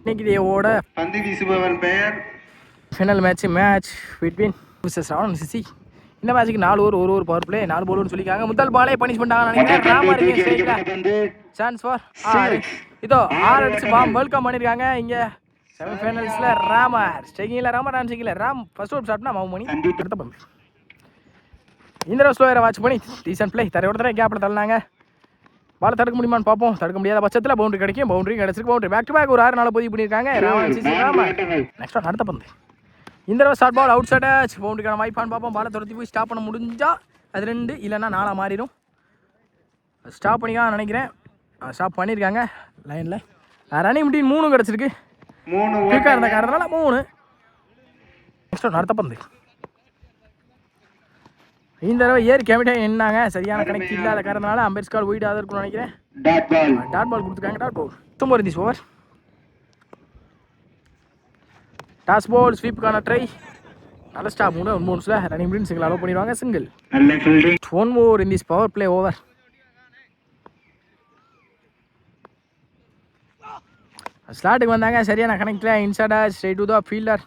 இன்னைக்கு பந்து வீசுபவன் பெயர் final match between Ravanan CC. இந்த மேட்ச்சுக்கு 4 ஓவர் ஒரு பவர் பிளே 4 பவுலர்னு சொல்லியிருக்காங்க. முதல் பாலே பனிஷ் பண்ணிட்டாங்க நினைக்கிறேன். சான்ஸ் ஃபார் 6 இதோ 6 அடிச்சு வெல்கம் பண்ணியிருக்காங்க. இங்கே செமிஃபைனல்ஸில் ராமர் ஸ்ட்ரைக்கிங்கில் ராமர் ராம் ஃபர்ஸ்ட் ஓவர் ஸ்டார்ட்னா மணி அடுத்த பந்து. இந்த ஸ்லோயரை வாட்ச் பண்ணி டீசன்ட் பிளே தரையோட கேப்பில் தள்ளினாங்க. பால் தடுக்க முடியுமான்னு பார்ப்போம். தடுக்க முடியாத பட்சத்தில் பவுண்டரி கிடைக்கும். பவுண்டரி கிடச்சிருக்கு. பவுண்டரி பேக் டு பேக் ஒரு 6 நாள் பதிவு பண்ணியிருக்காங்க ராமன் சிசி ராமர். நெக்ஸ்ட் அடுத்த பந்து. இந்த தடவை ஸ்டார்ட் பால் அவுட் சைட் பவுண்டரிக்கான வாய்ப்பான்னு பார்ப்போம். பாலை துரத்தி போய் ஸ்டாப் பண்ண முடிஞ்சால் அது 2 இல்லைன்னா 4 மாறிடும். ஸ்டாப் பண்ணிக்கலாம் நினைக்கிறேன். ஸ்டாப் பண்ணியிருக்காங்க லைனில். ரன்னிங் முடியும் 3 கிடச்சிருக்கு. 3 குயிக்காக இருந்த காரணத்தினால 3. நெக்ஸ்ட் அடுத்த பந்து. இந்த தடவை ஏர் கேமிட்டே என்னாங்க சரியான கணக்கு இல்லாத காரணத்தினால அம்பேர் கால் ஒயிட் ஆக இருக்கும்னு நினைக்கிறேன். டாட் பால் கொடுத்துருக்காங்க. டாட் பால் சும்மா இருந்துச்சு ஓவர். டாஸ் பால் ஸ்வீப்புக்கான ட்ரை. நல்ல ஸ்டாப் 3 ரன்னிங் முடியும் சிங்கிள் அலோவ் பண்ணிடுவாங்க. Single 1 more in this power play over. ஸ்லாட்டுக்கு வந்தாங்க சரியான கனெக்டில் இன்சைடா ஸ்ட்ரைட் டு த ஃபீல்டர்.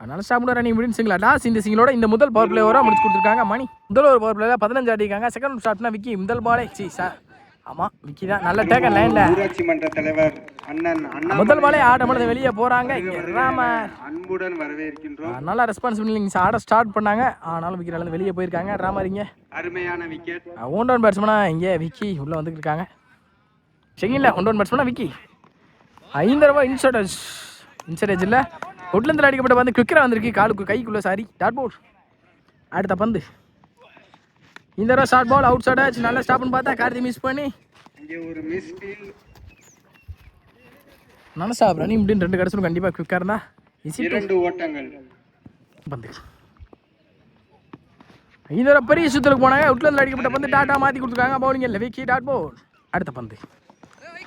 அதனால ஸ்டாப் ரன்னிங் முடியும் சிங்கிள். டாஸ் இந்த சிங்கிளோட இந்த முதல் பவர் பிளே ஓவராக முடிச்சு கொடுத்துருக்காங்க. மணி முதல் ஒரு பவர் பிளேல 15 அடிக்காங்க. செகண்ட் ஸ்டார்ட்னா விக்கி முதல் பாலே ஆமாம் விக்கி தான் நல்ல டேக்கன் லைனில். ஊராட்சி மன்ற தலைவர் அண்ணன் முதல் பாலே ஆட்டமோட வெளியே போகிறாங்க. அன்புடன் வரவேற்கின்றோம். நல்லா ரெஸ்பான்சிபிலிட்டிங்ஸ் ஆட ஸ்டார்ட் பண்ணாங்க. ஆனாலும் விக்கெட் வெளியே போயிருக்காங்க. ராமரிங்க அருமையான விக்கெட். ஒன் டவுன் பேட்ஸ்மேனா இங்கே விக்கி உள்ளே வந்துட்டு இருக்காங்க. செகண்டில் ஒன் டவுன் பேட்ஸ்மேனா விக்கி. 5 தடவை இன்சைட் இல்லை உட்லேருந்து அடிக்கப்பட்ட பந்து குவிக்கராக வந்திருக்கு. காலுக்கு கைக்குள்ளே டாட் பால். அடுத்த பந்து. இந்த தடவை ஷார்ட் பால் அவுட் சைட் நல்லா ஸ்டாப்னு பார்த்தா கார்த்தி மிஸ் பண்ணி இங்கே ஒரு மிஸ் ஃபீல். நல்ல ஸ்டாப் ரன்னிங் முடியும் 2 கிடச்சிடும். கண்டிப்பாக குவிக்காக இருந்தால் 2 ஓட்டங்கள் பந்து. இந்த தடவை பெரிய சுற்றுக்கு போனாங்க. உட்லேருந்து அடிக்கப்பட்ட பந்து டாட்டா மாற்றி கொடுத்துருக்காங்க. பவுலிங் இல்லை விக்கி டாட் பால். அடுத்த பந்து.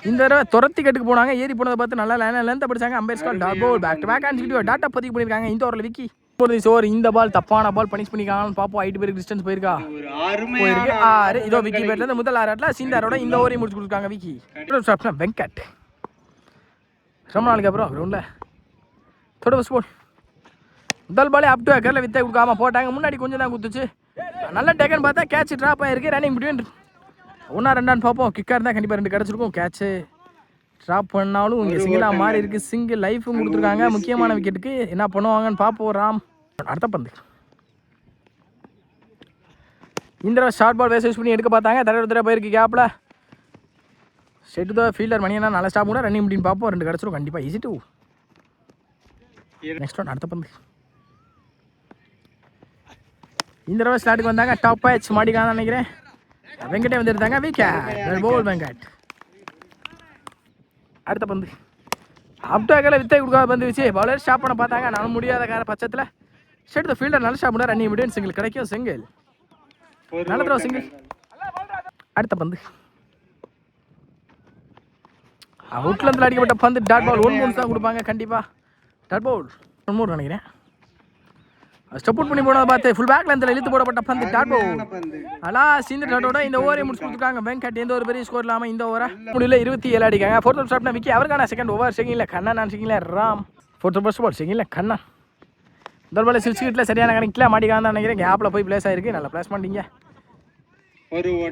இந்த தடவை துரத்தி கட்டுக்கு போனாங்க. ஏறி போனதை பார்த்து நல்லா லென்த் படிச்சாங்க. Umpire call dot ball back to back and டாட்டா பதிவு பண்ணியிருக்காங்க. இந்த ஓவரில் விக்கி ஓவர். இந்த பால் தப்பான பால் பனிஷ் பண்ணிக்காங்கன்னு பார்ப்போம். 8 பேருக்கு டிஸ்டன்ஸ் போயிருக்கா போயிருக்கு 6. இதோ விக்கி பேட்ல முதல் 6 ஆட்டில் சீந்தாரோட இந்த ஓவரையும் முடிச்சு கொடுத்துருக்காங்க விக்கி. வெங்கட் ரொம்ப நாளுக்கு அப்புறம் கிரவுண்டில் தொடர்பு ஸ்போர்ட் முதல் பாலே அப் டு ஏக்கரில் வித்தை கொடுக்காம போட்டாங்க. முன்னாடி கொஞ்சம் தான் குத்துச்சு. நல்ல டேக்கன் பார்த்தா கேட்ச் ட்ராப் ஆகிருக்கு. ரன்னிங் முடியும் 1-2 பார்ப்போம். கிக்காக இருந்தால் கண்டிப்பாக 2 கிடச்சிருக்கும். கேட்ச்சு ட்ராப் பண்ணாலும் இங்கே சிங்கிளாக மாறி இருக்குது. சிங்கிள் லைஃபும் கொடுத்துருக்காங்க. முக்கியமான விக்கெட்டுக்கு என்ன பண்ணுவாங்கன்னு பார்ப்போம். ராம் அடுத்த பந்து. இந்த தடவை ஷார்ட் பால் வேஸ்ட் பண்ணி எடுக்க பார்த்தாங்க. தடவை போயிருக்கு கேப்பில் ஸ்ட்ரெயிட் டு ஃபீல்டர் மணியனா நல்ல ஸ்டாப் கூட ரன்னிங் முடியும் பார்ப்போம். 2 கிடச்சிரும் கண்டிப்பாக. Easy two. நெக்ஸ்ட் ஒன் அடுத்த பந்து. இந்த தடவை ஸ்லாட்டுக்கு வந்தாங்க. டாப் பேட்ச் மாடிக்கான்னு நினைக்கிறேன். வெங்கட்டே வந்துருந்தாங்க. விக்கெட் போல் வெங்கட். அடுத்த பந்து. அப்டாக்கில் வித்தை கொடுக்காத பந்து வச்சு பவுலர் ஸ்டாப் பண்ண பார்த்தாங்க. நானும் முடியாத பட்சத்தில் ஸ்ட்ரெயிட் த ஃபீல்டர் நல்ல ஸ்டாப் பண்ண ரன்னிங் முடியும் சிங்கிள் கிடைக்கும். சிங்கிள் நல்ல தடவை சிங்கிள். அடுத்த பந்து. அவுட்லேருந்து அடிக்கப்பட்ட பந்து டாட் பால் 1 மூணு தான் கொடுப்பாங்க கண்டிப்பாக. டாட் பால் 1 மூணு நினைக்கிறேன். ஸ்டெப் அவுட் பண்ணி போனதை பார்த்து ஃபுல் பேக் லென்த்தில் இழுத்து போடப்பட்ட பந்து டாட் பால். இந்த டாட்டோட இந்த ஓவரை முடிச்சு கொடுத்துருக்காங்க. வெங்கட் எந்த ஒரு பெரிய ஸ்கோர் இல்லாமல் இந்த ஓவரை முடியல 27 அடிக்காங்க. 4th ஸ்டாப்னா விக்கி அவருக்கான செகண்ட் ஓவர். செகண்டில் கண்ணன் செகண்டில் ராம். 4th ஃபர்ஸ்ட் பால் செகண்டில் கண்ணன். முதல் பால் சிக்ஸ் கிட்டில் சரியான கணக்கில் மாட்டிக்கான்னு நினைக்கிறேன். கேப்பில் போய் பிளேஸ் ஆயிருக்கு. நல்லா பிளேஸ் பண்ணிங்க.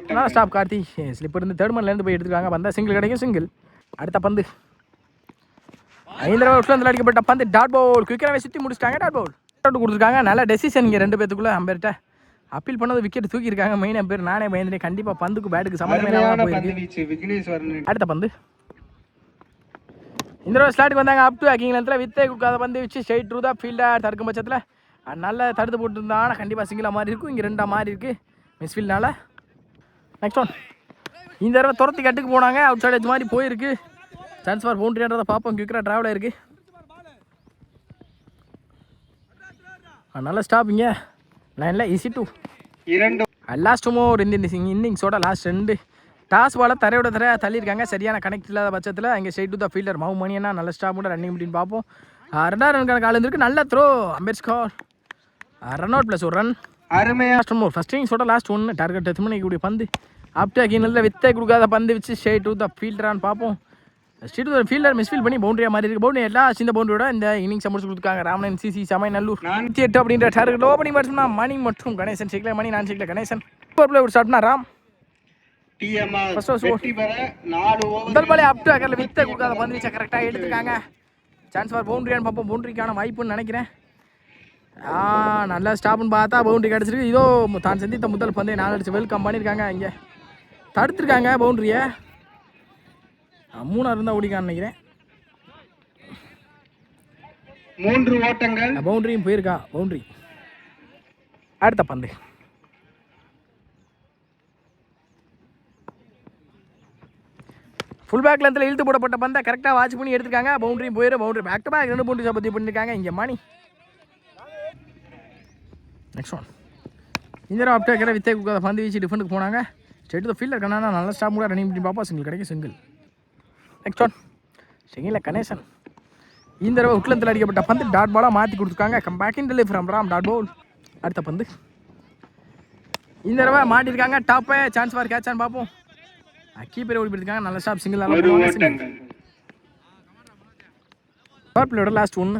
நல்லா ஸ்டாப் கார்த்தி ஸ்லிப் இருந்து 3rd மன்லேருந்து போய் எடுத்துருக்காங்க. பந்தா சிங்கிள் கிடைக்கும். சிங்கிள். அடுத்த பந்து. 5 தடவை உட்லேருந்து அடிக்கப்பட்ட பந்து டாட் பால். குயிக்கராகவே சுற்றி முடிச்சிட்டாங்க. டாட் பால் கொடுத்துருக்காங்க. நல்ல டெசிஷன் இங்கே 2 பேத்துக்குள்ளே. அம்பேர்கிட்ட அப்பீல் பண்ணது விக்கெட் தூக்கியிருக்காங்க. மெயின் அம்பேர் நானே பயந்துட்டேன். கண்டிப்பாக பந்துக்கு பேட்டுக்கு சம்மந்தமே போயிருக்கு. அடுத்த பந்து. இந்த தடவை ஸ்லாட்டுக்கு வந்தாங்க. அப் டு அக்கிங் லென்த்தில் வித்தை கொடுக்காத பந்து வச்சு ஸ்ட்ரைட் டு த ஃபீல்டர் தடுக்கும் பட்சத்தில் நல்லா தடுத்து போட்டுருந்தாங்கன்னா கண்டிப்பாக சிங்கிளாக மாறி இருக்கும். இங்கே 2 மாறி இருக்குது மிஸ்ஃபீல்ட்னால. Next one. இந்த தடவை துரத்தி கட்டுக்கு போனாங்க. அவுட் சைட் எட்ஜ் மாதிரி போயிருக்கு. சான்ஸ் ஃபார் பவுண்டரின்றதை பார்ப்போம். குயிக்கராக ட்ராவல் ஆயிருக்கு. நல்ல ஸ்டாப்பிங்க லைனில் ஈஸி டூ. லாஸ்ட் மோர் இந்த இன்னிங்ஸோட லாஸ்ட் 2 டாஸ் பாலை தரையோட தள்ளியிருக்காங்க. சரியான கனெக்ட் இல்லாத பட்சத்தில் இங்கே ஸ்ட்ரெயிட் டு த ஃபீல்டர் மணியனா நல்ல ஸ்டாப் கூட ரன்னிங் முடின்னு பார்ப்போம். 2 ரன் கால் இருந்திருக்கு. நல்ல throw umpire score run out plus 1 run. Last more first இன்னிங்ஸோட லாஸ்ட் 1 டார்கெட் 10 மணிக்கு கூடிய பந்து. அப்டே கீழே வித்தை கொடுக்காத பந்து வச்சு ஸ்ட்ரெயிட் டு த ஃபீல்டரான்னு பார்ப்போம். ஸ்ட்ரீட் ஒரு ஃபீல்டர் மிஸ்ஃபீல் பண்ணி பவுண்டரியாக மாதிரி இருக்குது. பவுண்டரி எல்லாம் இந்த பவுண்டரியோட இந்த இன்னிங்ஸ் முடிச்சு கொடுத்துருக்காங்க. ராமநாதன் சிசி சமையநல்லூர் 98 அப்படின்ற டார்கெட் ஓப்பனிங் பேட்ஸ்மனா மணி மற்றும் கணேசன் சிக்கல மணி நான் சிக்கல கணேசன் ஒரு ஸ்டார்ட்னா ராம் முதல் பாலே அப் டு அக்கரில் வித்த கொடுக்காத பந்து வீச்சை கரெக்டாக எடுத்துக்காங்க. சான்ஸ் ஃபார் பவுண்டரியான்னு பார்ப்போம். பவுண்டரிக்கான வாய்ப்புன்னு நினைக்கிறேன். நல்லா ஸ்டாப்னு பார்த்தா பவுண்டரி கிடச்சிருக்கு. இதோ தான் சந்தித்த முதல் பந்தை 4 அடிச்சு வெல்கம் பண்ணியிருக்காங்க. இங்கே தடுத்துருக்காங்க பவுண்டரியை. 3 இருந்தால் ஓடிக்கான்னு நினைக்கிறேன். 3 ஓட்டங்கள். பவுண்டரியும் போயிருக்கா. பவுண்டரி அடுத்த பந்து ஃபுல் பேக் லென்த்தில் இழுத்து போடப்பட்ட பந்தை கரெக்டாக வாட்ச் பண்ணி எடுத்துருக்காங்க. பவுண்டரியும் போயிடும். Boundary back to back 2 boundary பற்றி பண்ணியிருக்காங்க. இங்கே மணி நெக்ஸ்ட் ஒன் இந்த தடவை அப்டேக்கரை வித்தே கொடுக்காத பந்து வீச்சு டிஃபெண்டுக்கு போனாங்க. ஸ்டேட் ஃபீல்டர் கண்ணா நல்ல ஸ்டாப் கூட ரன்னிங் பண்ணி பார்ப்போம். சிங்கிள் கிடைக்கும். சிங்கிள் நெக்ஸ்ட் ஒன் செகண்டில் கணேசன். இந்த தடவை உட்லத்தில் அடிக்கப்பட்ட பந்து டாட் பாலாக மாற்றி கொடுத்துருக்காங்க. Come back in delivery from Ram dot ball. அடுத்த பந்து இந்த தடவை மாட்டிருக்காங்க. டாப்பே சான்ஸ் ஃபார் கேட்சான்னு பார்ப்போம். கீப்பரை ஓடி போயிருக்காங்க. நல்ல ஸ்டாப். சிங்கிள் நல்லா பவர் பிளேயோட லாஸ்ட் ஒன்று.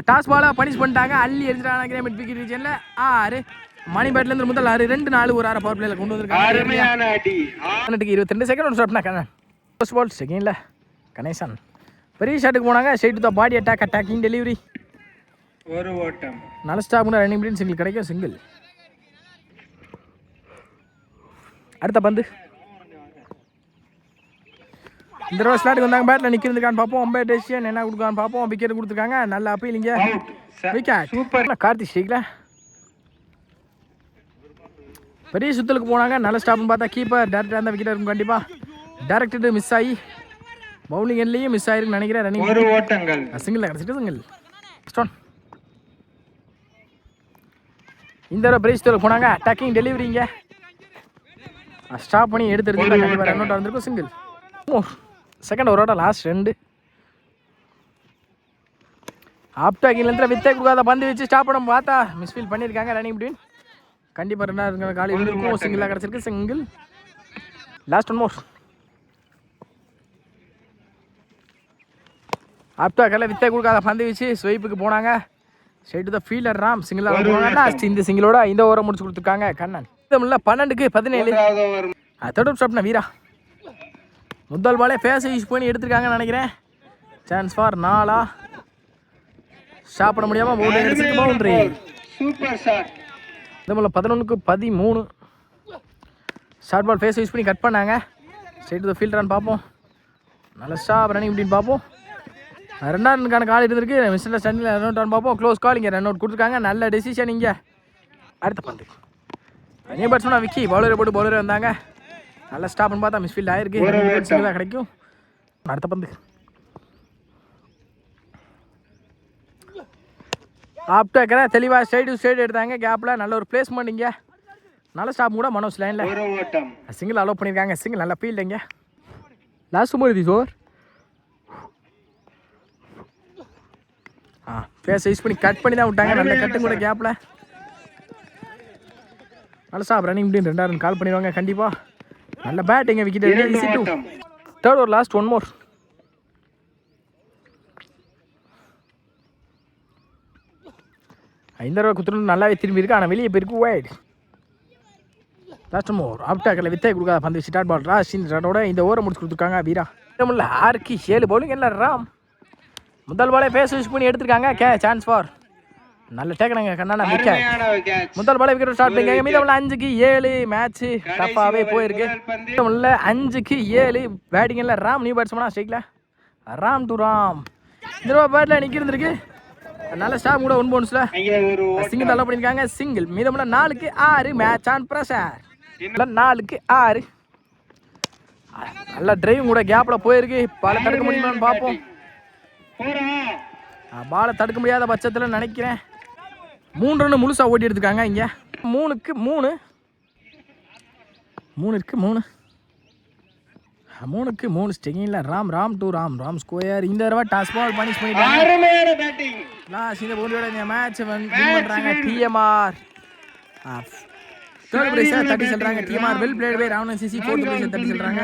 டாஸ் பாலாக பனிஷ் பண்ணிட்டாங்க. அள்ளி எடுத்துட்டாங்க மிட் விக்கெட் ரீஜனில் 6. மணி பேட்லேருந்து முதல் 6 2 4 ஒரு 6 பவர் பிளேயில் கொண்டு வந்திருக்காங்க. 22 செகண்ட் ஒரு ஷாட்னா கண்ணன் ஃபர்ஸ்ட் பால் செகண்டில் கணேசன் பெரிய ஷாட்டுக்கு போனாங்க. Straight to body attacking delivery ஒரு ஓட்டம். நல்ல ஸ்டாப் கூட ரன்னிங் பண்ணி சிங்கிள் கிடைக்கும். சிங்கிள் அடுத்த பந்து இந்த தடவை ஸ்லாட்டுக்கு வந்தாங்க. பேட்டில் நிற்கிறதுக்கான்னு பார்ப்போம். அம்பையர் டெசிஷன் என்ன கொடுக்கான்னு பார்ப்போம். விக்கெட் கொடுத்துருக்காங்க. நல்ல அப்பீலிங்க விக்கெட் சூப்பர். கார்த்திக் ஸ்ரீக்கில் பெரிய சுத்தலுக்கு போனாங்க. நல்ல ஸ்டாப்னு பார்த்தா கீப்பர் டேரக்டாக இருந்தால் விக்கெட் இருக்கும். கண்டிப்பாக டேரக்டடு மிஸ் ஆகி பவுலிங் எண்ட்லேயும் மிஸ் ஆயிருக்குன்னு நினைக்கிறேன். ரன்னிங் ஒரு ஓட்டங்கள். சிங்கிள் கிடச்சிட்டு சிங்கிள் ஸ்டோன். இந்த தடவை பெரிய சுத்தலுக்கு போனாங்க. அட்டாக்கிங் டெலிவரிங்க ஸ்டாப் பண்ணி எடுத்துருந்தா கண்டிப்பாக ரன் அவுட் வந்திருக்கும். சிங்கிள் செகண்ட் ஓவரோட லாஸ்ட் 2. ஆப்டாக்கிலேருந்து வித்தே கொடுக்காத பந்து வச்சு ஸ்டாப் பண்ண பார்த்தா மிஸ்ஃபீல் பண்ணியிருக்காங்க. ரன்னிங் பிட்வீன் கண்டிப்பாக 2 காலி இருக்கும். சிங்கிளாக கிடச்சிருக்கு. சிங்கிள் லாஸ்ட் 1 மோர். ஆப்டாக்கில் வித்தே கொடுக்காத பந்து வச்சு ஸ்வைப்புக்கு போனாங்க. ஸ்ட்ரைட் த ஃபீல்டர் ராம் சிங்கிளாக போனாங்க. இந்த சிங்கிளோட இந்த ஓவரை முடிச்சு கொடுத்துருக்காங்க. கண்ணன் 12க்கு 17. தேர்ட் ஸ்டாப்னா வீரா முதல் பாலே ஃபேஸ் யூஸ் பண்ணி எடுத்துருக்காங்கன்னு நினைக்கிறேன். சான்ஸ் ஃபார் 4 ஸ்டாப் பண்ண முடியாமல் பவுண்டரி எடுத்துருக்கு. Boundary super shot. இந்த மாதிரி 11க்கு 13 ஷார்ட் பால் ஃபேஸ் யூஸ் பண்ணி கட் பண்ணாங்க. ஸ்ட்ரைட் டு ஃபீல்டரான்னு பார்ப்போம். நல்ல ஸ்டாப் ரன்னிங் இப்படின்னு பார்ப்போம். 2 ரன்னுக்கான கால் இருந்திருக்கு. மிஸ்டர் ஸ்டண்டில் ரன் அவுட் பார்ப்போம். க்ளோஸ் கால். இங்கே ரன் அவுட் கொடுத்துருக்காங்க. நல்ல டெசிஷன் இங்கே. அடுத்த பந்து அங்கே பேட்ஸ்மேனா விக்கி பவுலரை போட்டு பவுலரே வந்தாங்க. நல்ல ஸ்டாப்னு பார்த்தா மிஸ்ஃபீல்ட் ஆயிருக்கு. சிங்கிளாக கிடைக்கும். அடுத்த பந்து ஆப்டாக்கிற தெளிவாக ஸ்ட்ரைட் எடுத்தாங்க. கேப்பில் நல்ல ஒரு பிளேஸ்மெண்ட் இங்கே. நல்ல ஸ்டாப் கூட மனோஜ் லைனில் சிங்கிள் அலோவ் பண்ணியிருக்காங்க. சிங்கிள் நல்ல ஃபீல்டு இங்கே. லாஸ்ட் மூடி ஓவர். ஃபேஸ் யூஸ் பண்ணி கட் பண்ணி தான் விட்டாங்க. நல்ல கட்டும் கூட கேப்பில் நல்ல ஸ்டாப் ரன்னிங் இப்படின்னு 2 ரன் கால் பண்ணிடுவாங்க. கண்டிப்பாக நல்ல பேட்டிங்க. விக்கெட் தேர்ட் ஒரு லாஸ்ட் 1 மோர். இந்த தடவை குத்துறது நல்லாவே திரும்பி இருக்கு. ஆனால் வெளியே போயிருக்கு. வைட் லாஸ்ட் மோர். ஆப்டாக்கில் வித்தை கொடுக்காத பந்து ஸ்டார்ட் பால் ராஷோட இந்த ஓவரை முடிச்சு கொடுத்துருக்காங்க. வீரா 6க்கு 7 பவுலிங் எல்லாம் ராம் முதல் பாலே ஃபேஸ் யூஸ் பண்ணி எடுத்துருக்காங்க. சான்ஸ் ஃபார் நல்ல டேக்கனுங்க கண்ணா விக்கெட். முதல் பாலே விக்கெட் ஸ்டார்ட் பண்ணிங்க. மீதமுள்ள 5க்கு 7 மேட்ச் டஃபாகவே போயிருக்கு. மீதமுள்ள 5க்கு 7 பேட்டிங்கில் ராம் நியூ பேட்ஸ்மேனா ஸ்ட்ரைக்கில் ராம் டு ராம். இந்த ரூபா பேட்டில் நிற்கிருந்துருக்கு. நல்ல ஸ்டாப் கூட 1 பவுன்ஸில் சிங்கிள் நல்லா பண்ணியிருக்காங்க. சிங்கிள். மீதமுள்ள 4க்கு 6 மேட்ச் ஆன் ப்ரெஷர். 4க்கு 6 நல்ல டிரைவிங் கூட கேப்பில் போயிருக்கு. பாலை தடுக்க முடியுமான்னு பார்ப்போம். பாலை தடுக்க முடியாத பட்சத்தில் நினைக்கிறேன் 3 ரன் முழுசாக ஓட்டி எடுத்துருக்காங்க. இங்கே 3க்கு 3 3க்கு 3 ஸ்டெகிங்கில் ராம் டு ராம் ஸ்கொயர். இந்த தடவை டாஸ் பால் பனிஷ் பண்ணிட்டாங்க. லாஸ்ட் இந்த போலியோட இந்த மேட்ச் வின் பண்ணுறாங்க. டிஎம்ஆர் தேர்ட் பிரைஸை தட்டி சொல்கிறாங்க TMR well played by Ravanan CC. Fourth பிரைஸை தட்டி சொல்கிறாங்க.